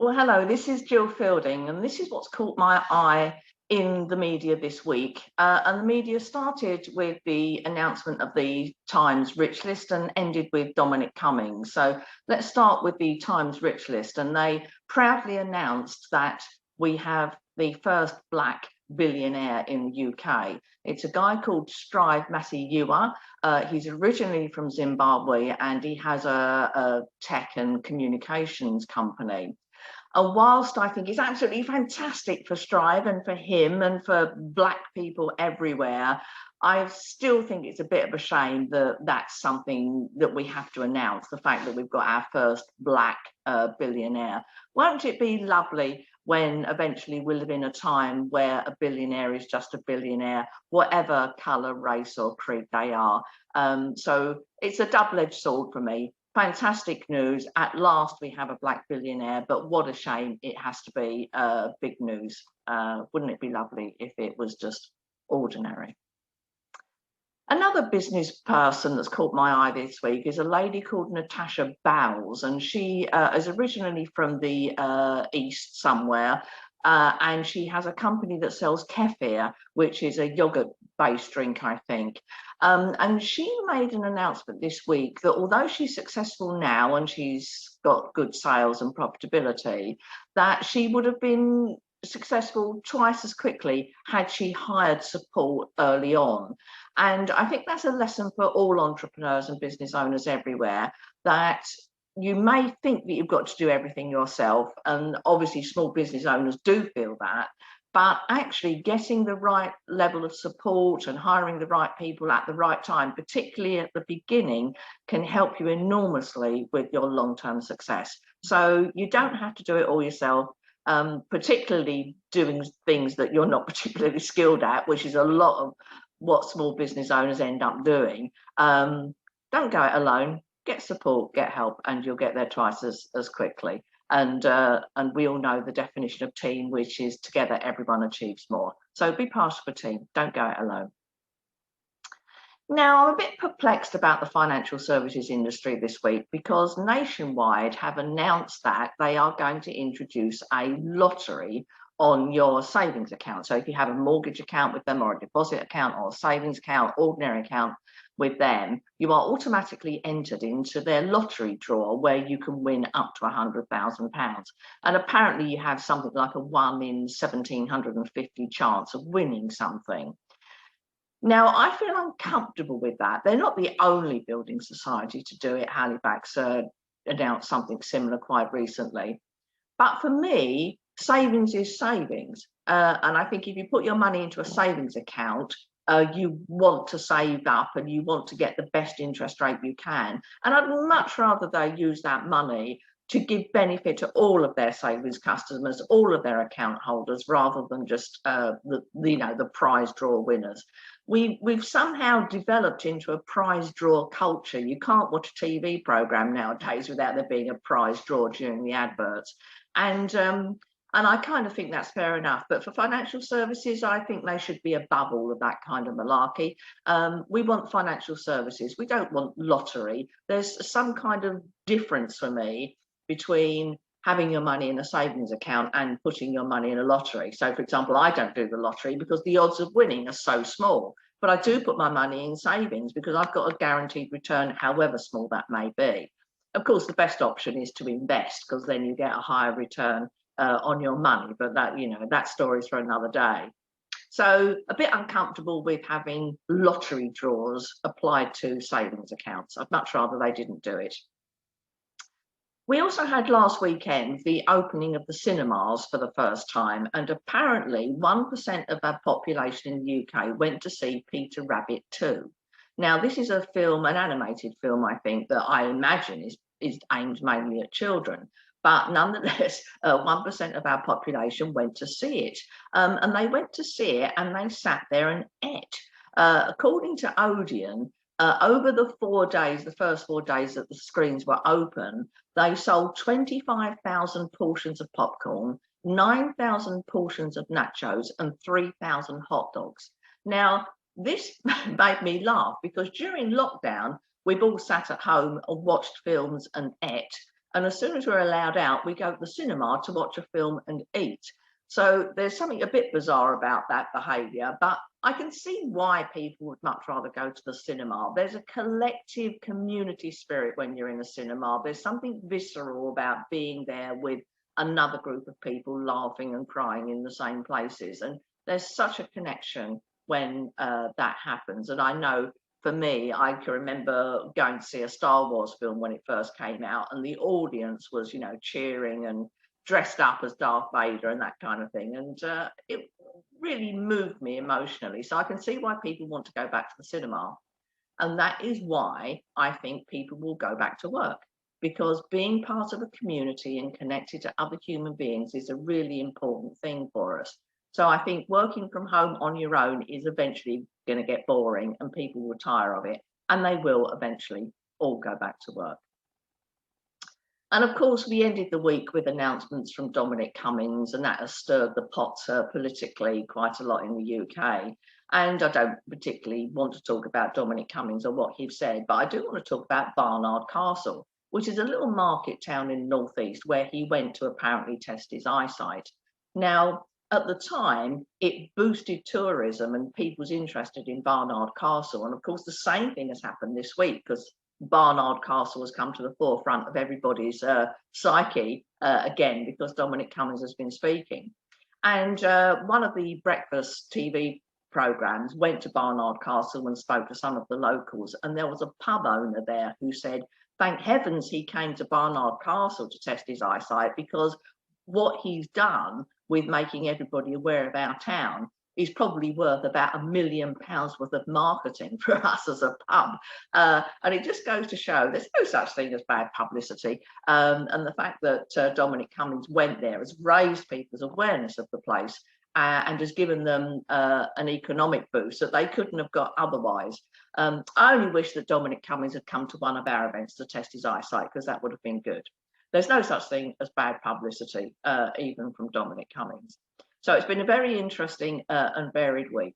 Well, hello, this is Gill Fielding, and this is what's caught my eye in the media this week. And the media started with the announcement of the Times Rich List and ended with Dominic Cummings. So let's start with the Times Rich List. And they proudly announced that we have the first Black billionaire in the UK. It's a guy called Strive Masiyiwa. He's originally from Zimbabwe, and he has a tech and communications company. And whilst I think it's absolutely fantastic for Strive and for him and for Black people everywhere, I still think it's a bit of a shame that that's something that we have to announce, the fact that we've got our first Black billionaire. Won't it be lovely when eventually we live in a time where a billionaire is just a billionaire, whatever colour, race or creed they are? So it's a double-edged sword for me. Fantastic news. At last we have a Black billionaire, but what a shame it has to be big news. Wouldn't it be lovely if it was just ordinary? Another business person that's caught my eye this week is a lady called Natasha Bowles, and she is originally from the East somewhere, and she has a company that sells kefir, which is a yogurt-based drink, I think. And she made an announcement this week that although she's successful now and she's got good sales and profitability, that she would have been successful twice as quickly had she hired support early on. And I think that's a lesson for all entrepreneurs and business owners everywhere, that you may think that you've got to do everything yourself, and obviously small business owners do feel that, but actually getting the right level of support and hiring the right people at the right time, particularly at the beginning, can help you enormously with your long-term success. So you don't have to do it all yourself, particularly doing things that you're not particularly skilled at, which is a lot of what small business owners end up doing. Don't go it alone. Get support, get help, and you'll get there twice as quickly. And we all know the definition of team, which is together everyone achieves more. So be part of a team, don't go it alone. Now, I'm a bit perplexed about the financial services industry this week, because Nationwide have announced that they are going to introduce a lottery on your savings account. So if you have a mortgage account with them, or a deposit account, or a savings account, ordinary account with them, you are automatically entered into their lottery draw, where you can win up to £100,000. And apparently you have something like a 1 in 1,750 chance of winning something. Now, I feel uncomfortable with that. They're not the only building society to do it. Halifax announced something similar quite recently. But for me, savings is savings. And I think if you put your money into a savings account, you want to save up and you want to get the best interest rate you can. And I'd much rather they use that money to give benefit to all of their savings customers, all of their account holders, rather than just the prize draw winners. We've somehow developed into a prize draw culture. You can't watch a TV program nowadays without there being a prize draw during the adverts. And I kind of think that's fair enough. But for financial services, I think they should be above all of that kind of malarkey. We want financial services. We don't want lottery. There's some kind of difference for me between having your money in a savings account and putting your money in a lottery. So, for example, I don't do the lottery because the odds of winning are so small. But I do put my money in savings because I've got a guaranteed return, however small that may be. Of course, the best option is to invest, because then you get a higher return on your money, but that story's for another day. So a bit uncomfortable with having lottery draws applied to savings accounts. I'd much rather they didn't do it. We also had last weekend the opening of the cinemas for the first time, and apparently 1% of our population in the UK went to see Peter Rabbit 2. Now, this is a film, an animated film, I think, that I imagine is aimed mainly at children. But nonetheless, 1% of our population went to see it. And they went to see it and they sat there and ate. According to Odeon, over the first 4 days that the screens were open, they sold 25,000 portions of popcorn, 9,000 portions of nachos, and 3,000 hot dogs. Now, this made me laugh, because during lockdown, we've all sat at home and watched films and ate. And as soon as we're allowed out, we go to the cinema to watch a film and eat. So there's something a bit bizarre about that behaviour, but I can see why people would much rather go to the cinema. There's a collective community spirit when you're in a cinema. There's something visceral about being there with another group of people laughing and crying in the same places. And there's such a connection when that happens. And I know for me, I can remember going to see a Star Wars film when it first came out, and the audience was, you know, cheering and dressed up as Darth Vader and that kind of thing. And it really moved me emotionally. So I can see why people want to go back to the cinema. And that is why I think people will go back to work, because being part of a community and connected to other human beings is a really important thing for us. So I think working from home on your own is eventually going to get boring and people will tire of it, and they will eventually all go back to work. And of course, we ended the week with announcements from Dominic Cummings, and that has stirred the pot politically quite a lot in the UK. And I don't particularly want to talk about Dominic Cummings or what he said, but I do want to talk about Barnard Castle, which is a little market town in the northeast where he went to apparently test his eyesight. Now, at the time, it boosted tourism and people's interested in Barnard Castle. And of course, the same thing has happened this week, because Barnard Castle has come to the forefront of everybody's psyche again, because Dominic Cummings has been speaking. And one of the breakfast TV programs went to Barnard Castle and spoke to some of the locals. And there was a pub owner there who said, thank heavens he came to Barnard Castle to test his eyesight, because what he's done with making everybody aware of our town is probably worth about £1 million worth of marketing for us as a pub. And it just goes to show there's no such thing as bad publicity. And the fact that Dominic Cummings went there has raised people's awareness of the place and has given them an economic boost that they couldn't have got otherwise. I only wish that Dominic Cummings had come to one of our events to test his eyesight, because that would have been good. There's no such thing as bad publicity, even from Dominic Cummings. So it's been a very interesting and varied week.